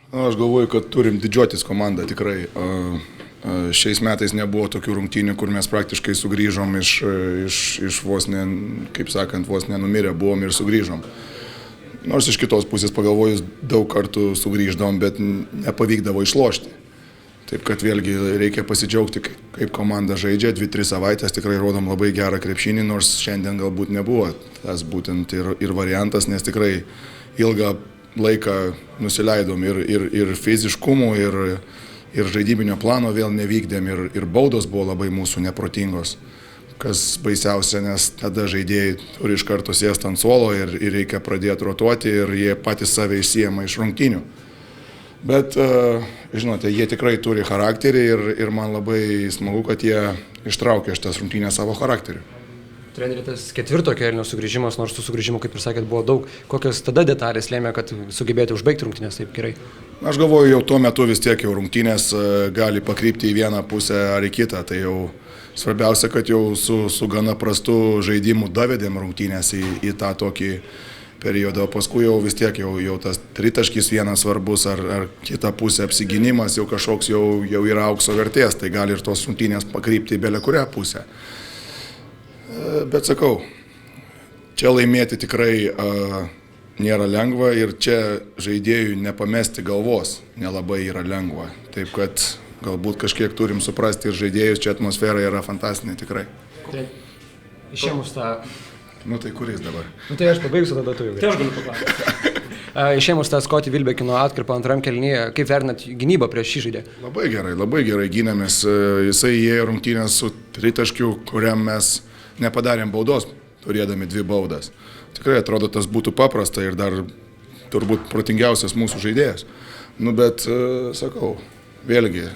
Aš galvoju, kad turim didžiuotis komandą tikrai. Šiais metais nebuvo tokių rungtynių, kur mes praktiškai sugrįžom iš vos ne, kaip sakant, vos nenumirę buvom ir sugrįžom. Nors iš kitos pusės pagalvojus, daug kartų sugrįždom, bet nepavykdavo išlošti. Taip kad vėlgi reikia pasidžiaugti, kaip komanda žaidžia. 2-3 savaitės tikrai rodom labai gerą krepšinį, nors šiandien galbūt nebuvo tas būtent ir variantas, nes tikrai ilgą laiką nusileidom ir fiziškumų, ir žaidybinio plano vėl nevykdėm, ir baudos buvo labai mūsų neprotingos. Kas baisiausia, nes tada žaidėjai turi iš karto sėsti ant suolo ir reikia pradėti rotuoti ir jie patys save išsiema iš rungtynių. Bet, žinote, jie tikrai turi charakterį ir man labai smagu, kad jie ištraukė šitas rungtynės savo charakteriu. Treneri, tas ketvirto kėlinio sugrįžimas, nors tų sugrįžimų, kaip ir sakėt, buvo daug. Kokios tada detalės lėmė, kad sugebėjote užbaigti rungtynės taip gerai? Aš galvoju, jau tuo metu vis tiek jau rungtynės gali pakrypti į vieną pusę ar į kitą. Tai jau svarbiausia, kad jau su gana prastu žaidimu davedėm rungtynės į tą tokį periodą, o paskui jau vis tiek jau tas tritaškis vienas svarbus ar kita pusė apsigynimas jau kažkoks jau yra aukso vertės, tai gali ir tos rungtynės pakrypti į belę kurią pusę. Bet sakau, čia laimėti tikrai nėra lengva ir čia žaidėjų nepamesti galvos nelabai yra lengva. Taip kad galbūt kažkiek turim suprasti ir žaidėjus, čia atmosfera yra fantastinė tikrai. Išėmus tą... Tai kuris dabar? Tai aš pabaigsiu, tada tu jau. Tai aš galiu paklausyti. Išėmus tą Scottie Wilbeckino atkarpą antram kėlinyje, kaip vertinat gynybą prieš šį žaidėją? Labai gerai gynėmės. Jisai įėjo rungtynės su tritaškiu, kuriam mes nepadarėm baudos, turėdami 2 baudas. Tikrai atrodo, tas būtų paprasta ir dar turbūt protingiausias mūsų žaidėjas. Bet vėlgi,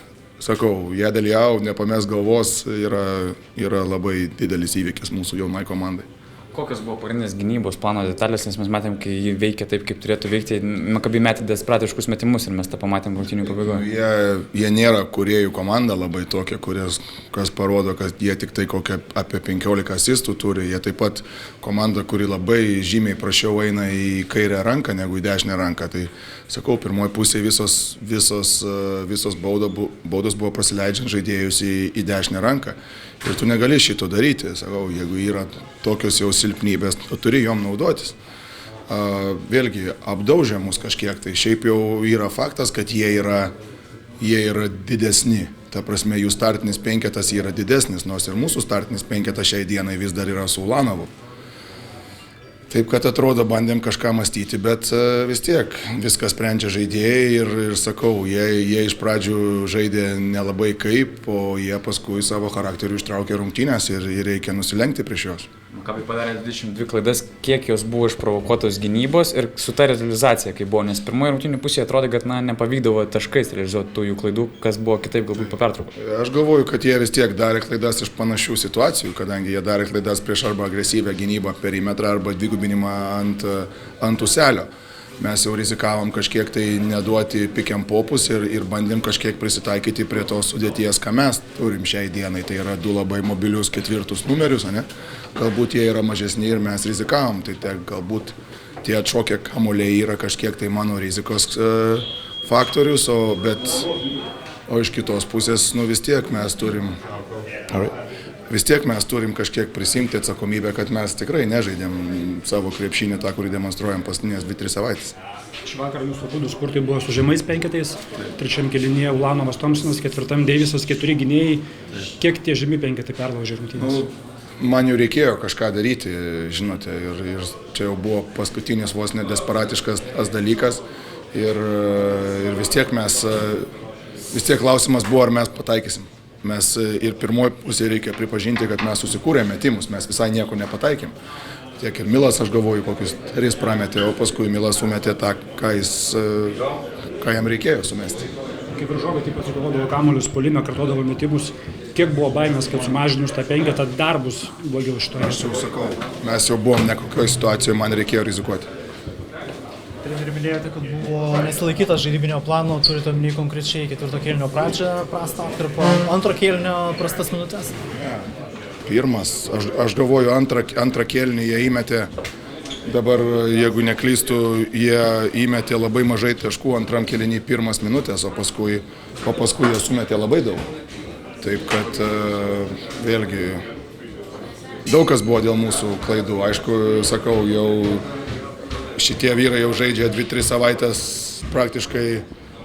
Jadelijau, nepames galvos yra labai didelis įvykis mūsų jaunai komandai. Kokios buvo pagrindinės gynybos plano detalės, nes mes matėm, kai jį veikia taip, kaip turėtų veikti, Maccabi metė desperatiškus metimus ir mes tą pamatėm rungtynių pabaigoje. Jie nėra kūrėjų komanda labai tokia, kas parodo, kad jie tik tai apie 15 asistų turi. Jie taip pat komanda, kuri labai žymiai prašiau eina į kairę ranką negu į dešinę ranką. Tai sakau, pirmoji pusė visos baudos buvo prasileidžiant žaidėjus į dešinę ranką. Ir tu negali šito daryti. Sakau, jeigu yra tokios jau silpnybės, tu turi jom naudotis. Vėlgi, apdaužė mus kažkiek, tai šiaip jau yra faktas, kad jie yra didesni. Ta prasme, jų startinis penketas yra didesnis, nors ir mūsų startinis penketas šiai dienai vis dar yra su Ulanovu. Taip, kad atrodo, bandėm kažką mąstyti, bet vis tiek viską sprendžia žaidėjai ir sakau, jie iš pradžių žaidė nelabai kaip, o jie paskui savo charakteriu ištraukė rungtynės ir reikia nusilenkti prieš juos. Maccabi padarė 22 klaidas, kiek jos buvo išprovokuotos gynybos ir su ta realizacija, kai buvo, nes pirmoje rungtynių pusėje atrodė, kad nepavykdavo taškais realizuoti tų jų klaidų, kas buvo kitaip galbūt po pertraukos. Aš galvoju, kad jie vis tiek darė klaidas iš panašių situacijų, kadangi jie darė klaidas prieš arba agresyvę gynybą perimetrą arba dvigubinimą ant uselio. Mes jau rizikavom kažkiek tai neduoti pick and popus ir bandėm kažkiek prisitaikyti prie tos sudėties, ką mes turim šiai dienai. Tai yra 2 labai mobilius 4 numerius, ne? Galbūt jie yra mažesni ir mes rizikavom. Tai galbūt tie atšokę kamuoliai yra kažkiek tai mano rizikos faktorius, o iš kitos pusės vis tiek mes turim kažkiek prisimti atsakomybę, kad mes tikrai nežaidėm savo krepšinį tą, kurį demonstruojam paskutinės 2-3 savaitės. Švakar jūsų abudu spurtai buvo su žemais penketais, trečiam kėlinyje Ulanovas Thompsonas, ketvirtam Deivisas, 4 gynėjai. Kiek tie žemi penketai perlaužė rungtynės? Man jau reikėjo kažką daryti, žinote, ir čia jau buvo paskutinis vos nedesperatiškas dalykas ir vis tiek klausimas buvo, ar mes pataikysim. Mes ir pirmoji pusė reikia pripažinti, kad mes susikūrėme metimus, mes visai nieko nepataikėm. Tiek ir Milas, aš galvoju, kokius 3 prametė, o paskui Milas sumetė tą, ką jam reikėjo sumesti. Kaip ir žogai, taip pat sugalvodavo kamuolius puolime, kartodavo metimus. Kiek buvo baimės, kad sumažinus tą penketą dar bus blogiau šitoje? Aš jau sakau, mes jau buvom nekokioje situacijoje, man reikėjo rizikuoti. Treneri, minėjote, kad buvo nesilaikytas žaidybinio plano, turite omeny konkrečiai 4 kėlinio pradžią, prastą atkarpą, 2 kėlinio prastas minutės? Pirmas, aš galvoju, antrą kėlinį jie įmetė dabar, jeigu neklystu, jie įmetė labai mažai taškų antram kėlinį pirmas minutės, o paskui jie sumetė labai daug. Taip kad vėlgi daug kas buvo dėl mūsų klaidų. Aišku, sakau, jau šitie vyrai jau žaidžia 2-3 savaitės praktiškai,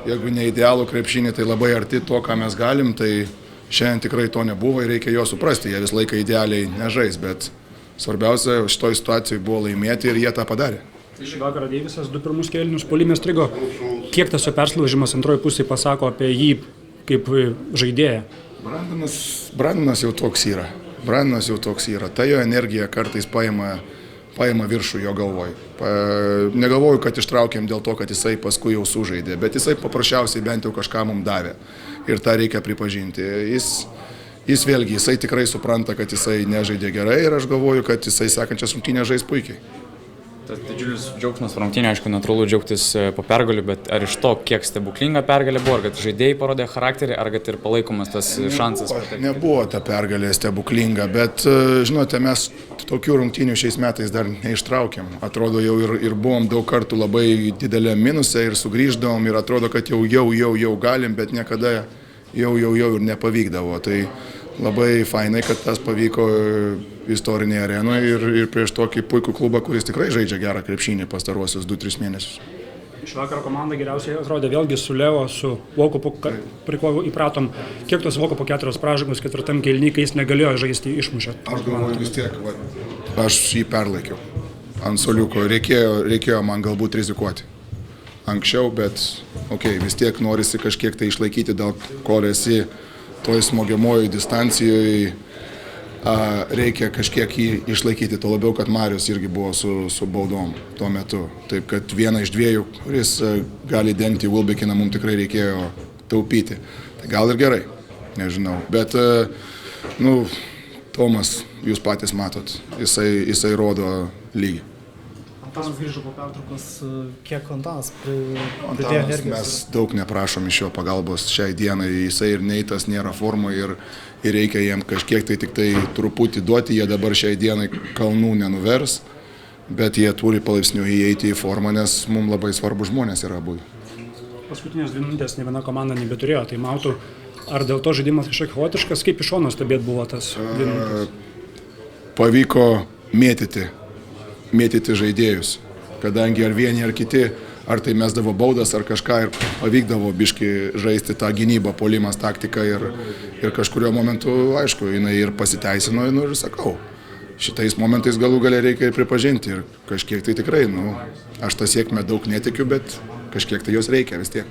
jeigu ne idealų krepšinį, tai labai arti to, ką mes galim, tai šiandien tikrai to nebuvo ir reikia jo suprasti. Jie visą laiką idealiai nežais, bet svarbiausia šitoj situacijai buvo laimėti ir jie tą padarė. Šį vakarą Deivisas 2 pirmus kėlinius puolime strigo. Kiek tas jo persilaužimas antroji pusė pasako apie jį kaip žaidėją? Brandonas jau toks yra. Ta jo energija kartais paima viršų jo galvoj. Negalvoju, kad ištraukėm dėl to, kad jisai paskui jau sužaidė, bet jisai paprasčiausiai bent jau kažką mums davė. Ir tą reikia pripažinti. Jis vėlgi, jisai tikrai supranta, kad jisai nežaidė gerai ir aš galvoju, kad jisai sekančias rungtynės žais puikiai. Tas didžiulis džiaugsmas rungtynė, aišku, natūralu džiaugtis po pergalių, bet ar iš to, kiek stebuklinga pergalė buvo, ar kad žaidėjai parodė charakterį, ar kad ir palaikomas tas šansas? Nebuvo ta pergalė stebuklinga, bet žinote, mes tokių rungtynių šiais metais dar neištraukėm. Atrodo, jau ir buvom daug kartų labai didelė minusė ir sugrįždavom ir atrodo, kad jau galim, bet niekada jau ir nepavykdavo. Tai labai fainai, kad tas pavyko istorinėje arenoje ir prieš tokį puikų klubą, kuris tikrai žaidžia gerą krepšinį pastaruosius 2-3 mėnesius. Iš vakaro komanda geriausiai atrodė vėlgi su Leo, su Vokupu, prie ko įpratom. Kiek tos Vokupo 4 pražangos 4 kėliny, kai jis negalėjo žaisti, išmušė? Aš galvoju vis tiek, aš jį perlaikiau ant soliuko. Reikėjo man galbūt rizikuoti anksčiau, bet vis tiek norisi kažkiek tai išlaikyti, dėl ko esi toj smogiamojo distancijoje. Reikia kažkiek jį išlaikyti, to labiau, kad Marius irgi buvo su baudom tuo metu. Taip, kad vieną iš dviejų, kuris gali dengti Wilbekiną, mums tikrai reikėjo taupyti. Tai gal ir gerai, nežinau. Bet, Tomas, jūs patys matot, jisai rodo lygį. Antanas grįžo po pertraukos, kiek Antanas pridėjo energijos? Mes daug neprašom iš jo pagalbos šiai dienai, jisai ir neitas nėra formoje ir reikia jiem kažkiek tik tai truputį duoti, jie dabar šiai dienai kalnų nenuvers, bet jie turi palaipsniui įeiti į formą, nes mums labai svarbu žmonės yra abu. Paskutinės 2 minutės ne viena komanda nebeturėjo, tai mautų, ar dėl to žaidimas kažkiek chaotiškas, kaip iš šono stebėt buvo tas 2 minutės? Pavyko mėtyti žaidėjus, kadangi ar vieni ar kiti, ar tai mesdavo baudas ar kažką ir pavykdavo biški žaisti tą gynybą, puolimas taktiką ir kažkurio momentu, aišku, jinai ir pasiteisino ir sakau, šitais momentais galų gale reikia ir pripažinti ir kažkiek tai tikrai, aš tą sėkmę daug netikiu, bet kažkiek tai jos reikia vis tiek.